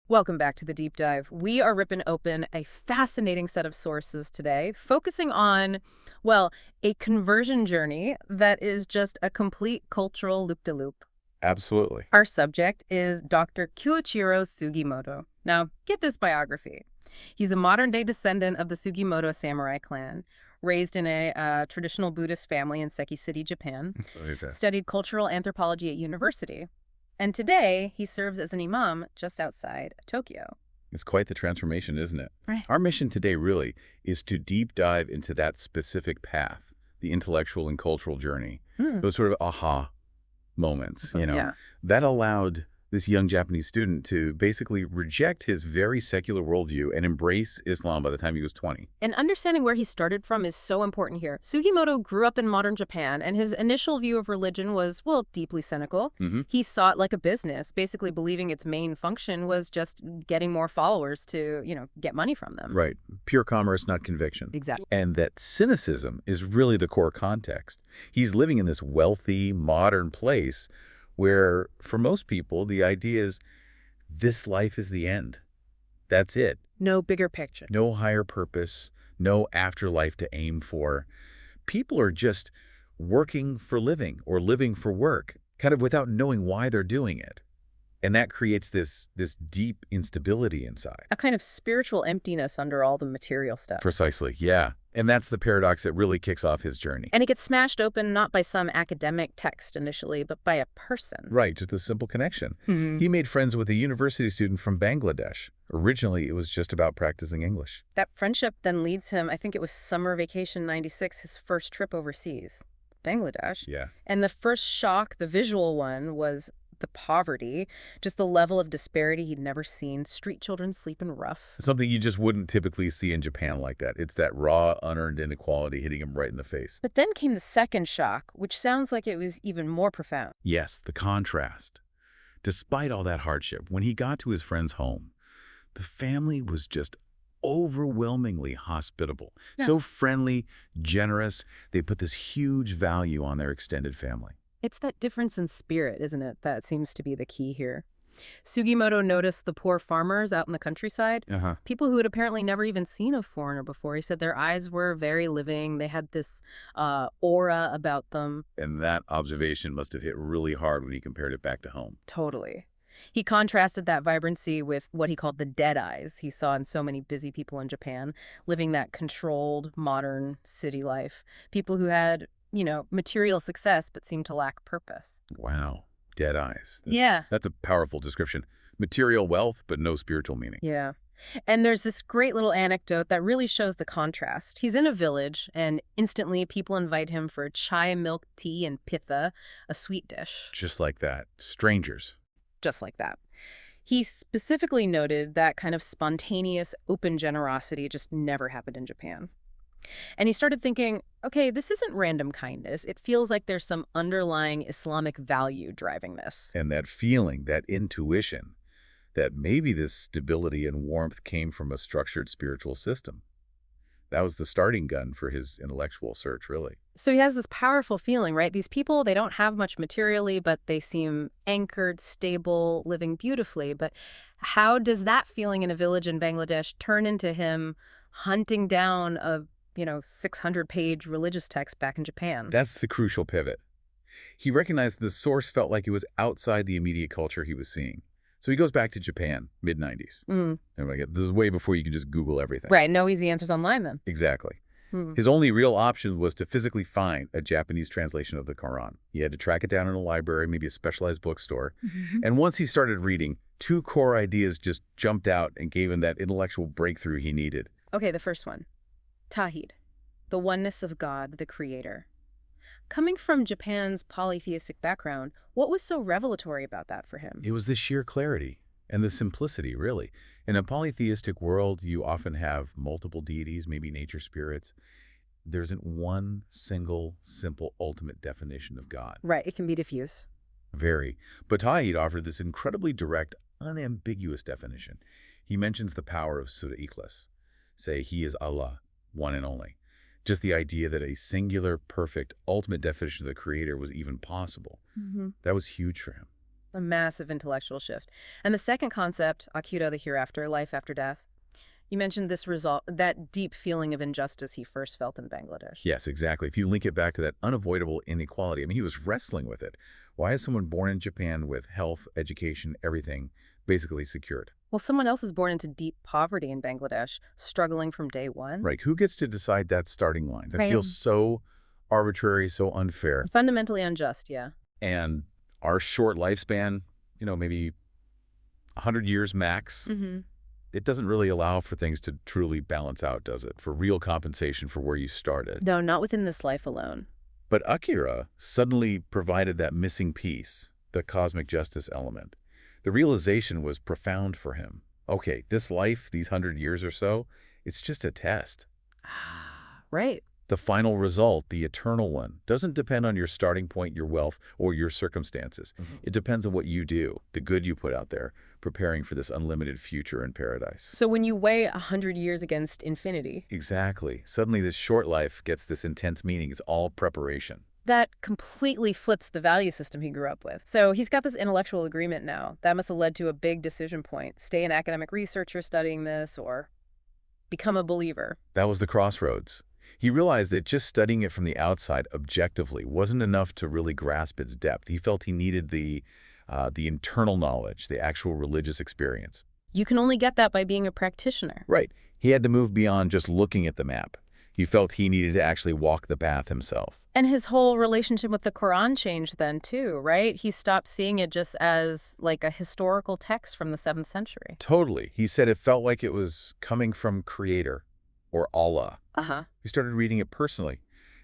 Welcome back to the deep dive. We are ripping open a fascinating set of sources today, focusing on, well, a conversion journey that is just a complete cultural loop-de-loop. Absolutely. Our subject is Dr. Kyoichiro Sugimoto. Now, get this biography. He's a modern-day descendant of the Sugimoto samurai clan, raised in a traditional Buddhist family in Seki City, Japan, Okay. studied cultural anthropology at university. And today, he serves as an imam just outside Tokyo. It's quite the transformation, isn't it? Right. Our mission today really is to deep dive into that specific path, the intellectual and cultural journey, Hmm. those sort of aha moments, Yeah. that allowed this young Japanese student to basically reject his very secular worldview and embrace Islam by the time he was 20. And understanding where he started from is so important here. Sugimoto grew up in modern Japan, and his initial view of religion was, well, deeply cynical. Hmm. He saw it like a business, basically believing its main function was just getting more followers to, get money from them. Right. Pure commerce, not conviction. Exactly. And that cynicism is really the core context. He's living in this wealthy, modern place where, for most people, the idea is this life is the end. That's it. No bigger picture. No higher purpose, no afterlife to aim for. People are just working for living or living for work, kind of without knowing why they're doing it. And that creates this deep instability inside. A kind of spiritual emptiness under all the material stuff. Precisely, yeah. And that's the paradox that really kicks off his journey. And it gets smashed open not by some academic text initially, but by a person. Right, just a simple connection. Mhm. He made friends with a university student from Bangladesh. Originally, it was just about practicing English. That friendship then leads him, I think it was summer vacation 96, his first trip overseas, Bangladesh. Yeah. And the first shock, the visual one, was the poverty, just the level of disparity he'd never seen. Street children sleeping rough. Something you just wouldn't typically see in Japan like that. It's that raw, unearned inequality hitting him right in the face. But then came the second shock, which sounds like it was even more profound. Yes, the contrast. Despite all that hardship, when he got to his friend's home, the family was just overwhelmingly hospitable. Yeah. So friendly, generous. They put this huge value on their extended family. It's that difference in spirit, isn't it, that seems to be the key here. Sugimoto noticed the poor farmers out in the countryside, Uh-huh. people who had apparently never even seen a foreigner before. He said their eyes were very living. They had this aura about them. And that observation must have hit really hard when he compared it back to home. Totally. He contrasted that vibrancy with what he called the dead eyes he saw in so many busy people in Japan, living that controlled, modern city life. People who had, material success but seemed to lack purpose. Wow. Dead eyes. Yeah. That's a powerful description. Material wealth, but no spiritual meaning. Yeah. And there's this great little anecdote that really shows the contrast. He's in a village, and instantly people invite him for chai milk tea and pitha, a sweet dish. Just like that. Strangers. Just like that. He specifically noted that kind of spontaneous, open generosity just never happened in Japan. And he started thinking, okay, this isn't random kindness. It feels like there's some underlying Islamic value driving this. And that feeling, that intuition, that maybe this stability and warmth came from a structured spiritual system. That was the starting gun for his intellectual search, really. So he has this powerful feeling, right? These people, they don't have much materially, but they seem anchored, stable, living beautifully. But how does that feeling in a village in Bangladesh turn into him hunting down a 600-page religious text back in Japan? That's the crucial pivot. He recognized the source felt like it was outside the immediate culture he was seeing. So he goes back to Japan, mid-90s. Mm. This is way before you can just Google everything. Right, no easy answers online then. Exactly. Hmm. His only real option was to physically find a Japanese translation of the Quran. He had to track it down in a library, maybe a specialized bookstore. And once he started reading, two core ideas just jumped out and gave him that intellectual breakthrough he needed. Okay, the first one. Tawhid, the oneness of God, the creator. Coming from Japan's polytheistic background, what was so revelatory about that for him? It was the sheer clarity and the simplicity, really. In a polytheistic world, you often have multiple deities, maybe nature spirits. There isn't one single, simple, ultimate definition of God. Right, it can be diffuse. Very. But Tawhid offered this incredibly direct, unambiguous definition. He mentions the power of Surah Ikhlas. Say, He is Allah, one and only. Just the idea that a singular, perfect, ultimate definition of the Creator was even possible. That was huge for him. A massive intellectual shift. And the second concept, akira, the hereafter, life after death, you mentioned this result, that deep feeling of injustice he first felt in Bangladesh. Yes, exactly. If you link it back to that unavoidable inequality, I mean, he was wrestling with it. Why is someone born in Japan with health, education, everything basically secured? Well, someone else is born into deep poverty in Bangladesh, struggling from day one. Right. Who gets to decide that starting line? That Right. feels so arbitrary, so unfair. Fundamentally unjust, yeah. And our short lifespan, maybe 100 years max, Hmm. it doesn't really allow for things to truly balance out, does it? For real compensation for where you started. No, not within this life alone. But Akira suddenly provided that missing piece, the cosmic justice element. The realization was profound for him. Okay, this life, these 100 years or so, it's just a test. Right. The final result, the eternal one, doesn't depend on your starting point, your wealth, or your circumstances. It depends on what you do, the good you put out there, preparing for this unlimited future in paradise. So when you weigh 100 years against infinity, Exactly. Suddenly this short life gets this intense meaning. It's all preparation. that completely flips the value system he grew up with. So he's got this intellectual agreement now. That must have led to a big decision point. Stay an academic researcher studying this or become a believer. That was the crossroads. He realized that just studying it from the outside objectively wasn't enough to really grasp its depth. He felt he needed the internal knowledge, the actual religious experience. You can only get that by being a practitioner. Right. He had to move beyond just looking at the map. He felt he needed to actually walk the path himself. And his whole relationship with the Quran changed then too, right? He stopped seeing it just as like a historical text from the 7th century. Totally. He said it felt like it was coming from Creator or Allah. Uh-huh. He started reading it personally,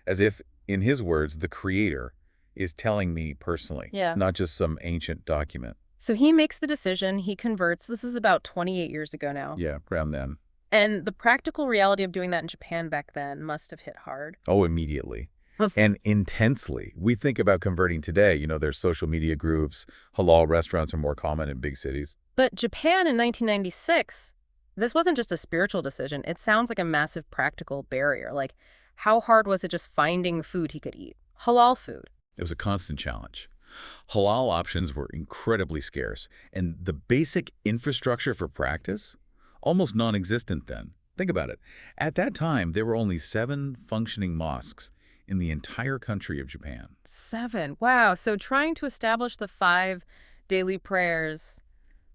as if, in his words, the Creator is telling me personally, Yeah. not just some ancient document. So he makes the decision, he converts. This is about 28 years ago now. Yeah, around then. And the practical reality of doing that in Japan back then must have hit hard. Oh, immediately. And intensely. We think about converting today. There's social media groups, halal restaurants are more common in big cities. But Japan in 1996, this wasn't just a spiritual decision. It sounds like a massive practical barrier. Like, how hard was it just finding food he could eat? Halal food. It was a constant challenge. Halal options were incredibly scarce, and the basic infrastructure for practice, almost non-existent then. Think about it. At that time, there were only 7 functioning mosques in the entire country of Japan. 7. Wow. So trying to establish the 5 daily prayers,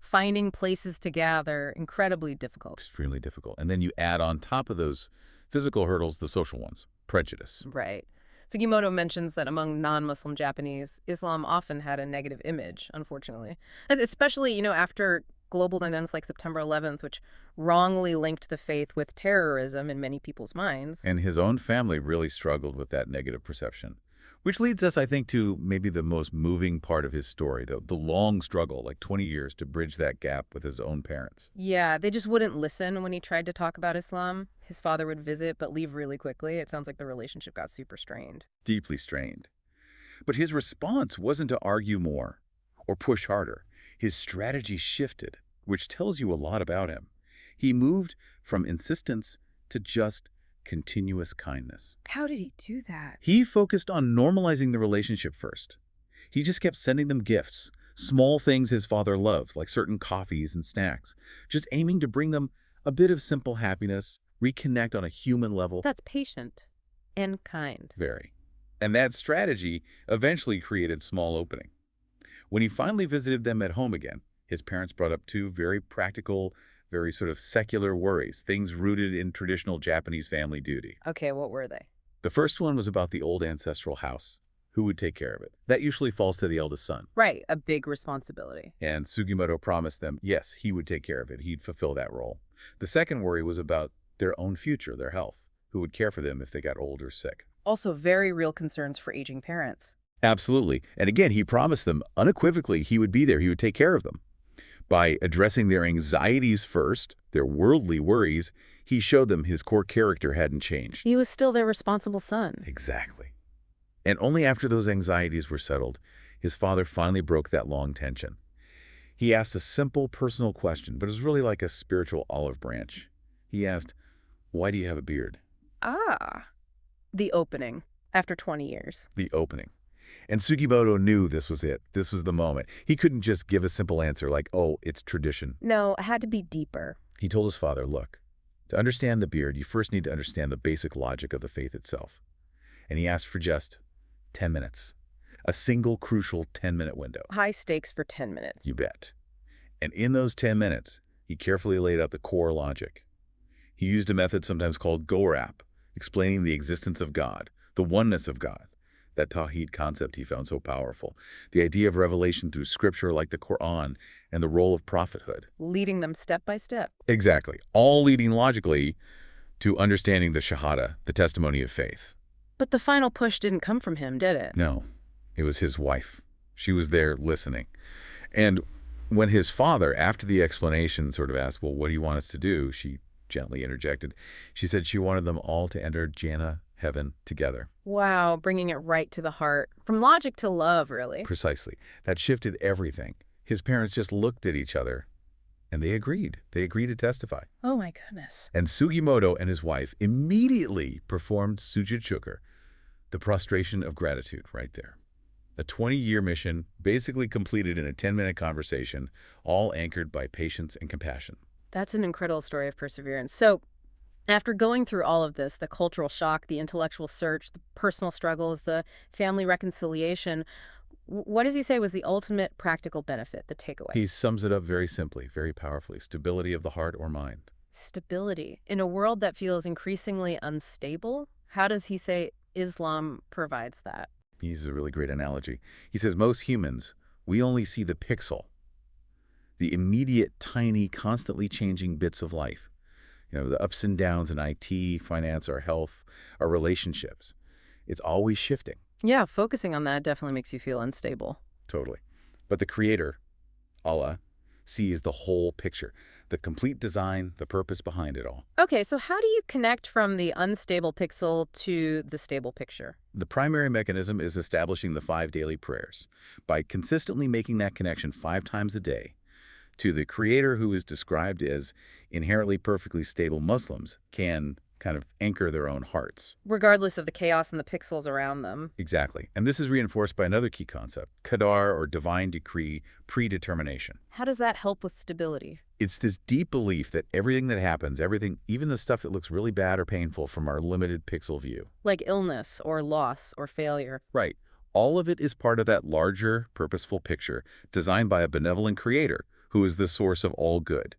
finding places to gather, incredibly difficult. Extremely difficult. And then you add on top of those physical hurdles, the social ones, prejudice. Right. Sugimoto mentions that among non-Muslim Japanese, Islam often had a negative image, unfortunately. And especially, after global events like September 11th, which wrongly linked the faith with terrorism in many people's minds. And his own family really struggled with that negative perception. Which leads us, I think, to maybe the most moving part of his story, the long struggle, like 20 years, to bridge that gap with his own parents. Yeah, they just wouldn't listen when he tried to talk about Islam. His father would visit, but leave really quickly. It sounds like the relationship got super strained. Deeply strained. But his response wasn't to argue more or push harder. His strategy shifted, which tells you a lot about him. He moved from insistence to just continuous kindness. How did he do that? He focused on normalizing the relationship first. He just kept sending them gifts, small things his father loved, like certain coffees and snacks, just aiming to bring them a bit of simple happiness, reconnect on a human level. That's patient and kind. Very. And that strategy eventually created small opening. When he finally visited them at home again, his parents brought up 2 very practical, very sort of secular worries, things rooted in traditional Japanese family duty. Okay, what were they? The first one was about the old ancestral house. Who would take care of it? That usually falls to the eldest son. Right, a big responsibility. And Sugimoto promised them, yes, he would take care of it. He'd fulfill that role. The second worry was about their own future, their health. Who would care for them if they got old or sick? Also very real concerns for aging parents. Absolutely. And again, he promised them unequivocally he would be there. He would take care of them. By addressing their anxieties first, their worldly worries, he showed them his core character hadn't changed. He was still their responsible son. Exactly. And only after those anxieties were settled, his father finally broke that long tension. He asked a simple personal question, but it was really like a spiritual olive branch. He asked, "Why do you have a beard?" Ah. The opening, after 20 years. The opening. And Sugimoto knew this was it. This was the moment. He couldn't just give a simple answer like, oh, it's tradition. No, it had to be deeper. He told his father, look, to understand the beard, you first need to understand the basic logic of the faith itself. And he asked for just 10 minutes. A single crucial 10-minute window. High stakes for 10 minutes. You bet. And in those 10 minutes, he carefully laid out the core logic. He used a method sometimes called Gorap, explaining the existence of God, the oneness of God. That Tawhid concept he found so powerful. The idea of revelation through scripture like the Quran and the role of prophethood. Leading them step by step. Exactly. All leading logically to understanding the Shahada, the testimony of faith. But the final push didn't come from him, did it? No, it was his wife. She was there listening. And when his father, after the explanation, sort of asked, well, what do you want us to do? She gently interjected. She said she wanted them all to enter Jannah, heaven, together. Wow, bringing it right to the heart. From logic to love, really. Precisely. That shifted everything. His parents just looked at each other, and they agreed. They agreed to testify. Oh, my goodness. And Sugimoto and his wife immediately performed sujud shukr, the prostration of gratitude right there. A 20-year mission, basically completed in a 10-minute conversation, all anchored by patience and compassion. That's an incredible story of perseverance. So, after going through all of this, the cultural shock, the intellectual search, the personal struggles, the family reconciliation, what does he say was the ultimate practical benefit, the takeaway? He sums it up very simply, very powerfully. Stability of the heart or mind. Stability. In a world that feels increasingly unstable, how does he say Islam provides that? He uses a really great analogy. He says most humans, we only see the pixel, the immediate, tiny, constantly changing bits of life. You know, the ups and downs in IT, finance, our health, our relationships. It's always shifting. Yeah, focusing on that definitely makes you feel unstable. Totally. But the Creator, Allah, sees the whole picture, the complete design, the purpose behind it all. Okay, so how do you connect from the unstable pixel to the stable picture? The primary mechanism is establishing the 5 daily prayers. By consistently making that connection 5 times a day to the Creator, who is described as inherently perfectly stable, Muslims can kind of anchor their own hearts. Regardless of the chaos and the pixels around them. Exactly. And this is reinforced by another key concept, qadar, or divine decree, predetermination. How does that help with stability? It's this deep belief that everything that happens, everything, even the stuff that looks really bad or painful from our limited pixel view. Like illness or loss or failure. Right. All of it is part of that larger, purposeful picture designed by a benevolent Creator who is the source of all good.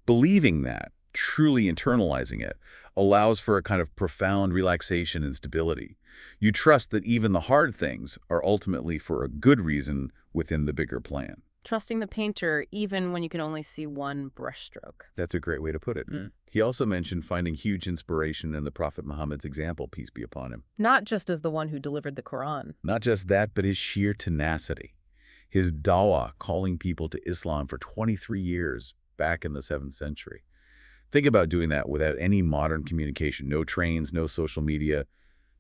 Believing that, truly internalizing it, allows for a kind of profound relaxation and stability. You trust that even the hard things are ultimately for a good reason within the bigger plan. Trusting the painter even when you can only see one brushstroke. That's a great way to put it. He also mentioned finding huge inspiration in the Prophet Muhammad's example, peace be upon him. Not just as the one who delivered the Quran. Not just that, but his sheer tenacity. His dawah, calling people to Islam for 23 years back in the 7th century. Think about doing that without any modern communication, no trains, no social media,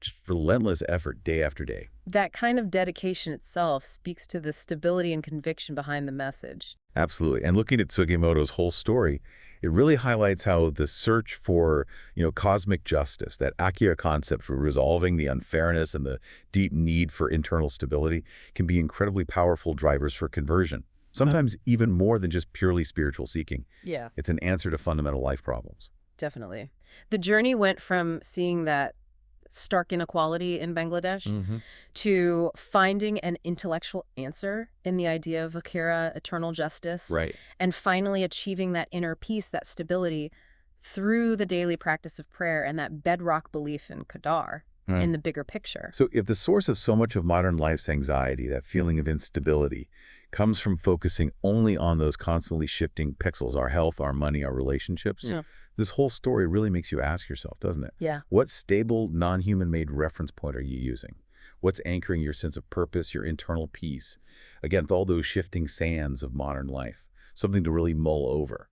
just relentless effort day after day. That kind of dedication itself speaks to the stability and conviction behind the message. Absolutely. And looking at Sugimoto's whole story, it really highlights how the search for, cosmic justice, that Akira concept for resolving the unfairness and the deep need for internal stability can be incredibly powerful drivers for conversion. Sometimes even more than just purely spiritual seeking. Yeah. It's an answer to fundamental life problems. Definitely. The journey went from seeing that stark inequality in Bangladesh to finding an intellectual answer in the idea of Akira, eternal justice. Right. And finally achieving that inner peace, that stability through the daily practice of prayer and that bedrock belief in Qadar. In the bigger picture. So if the source of so much of modern life's anxiety, that feeling of instability, comes from focusing only on those constantly shifting pixels, our health, our money, our relationships, this whole story really makes you ask yourself, doesn't it? Yeah. What stable, non-human-made reference point are you using? What's anchoring your sense of purpose, your internal peace, against all those shifting sands of modern life? Something to really mull over.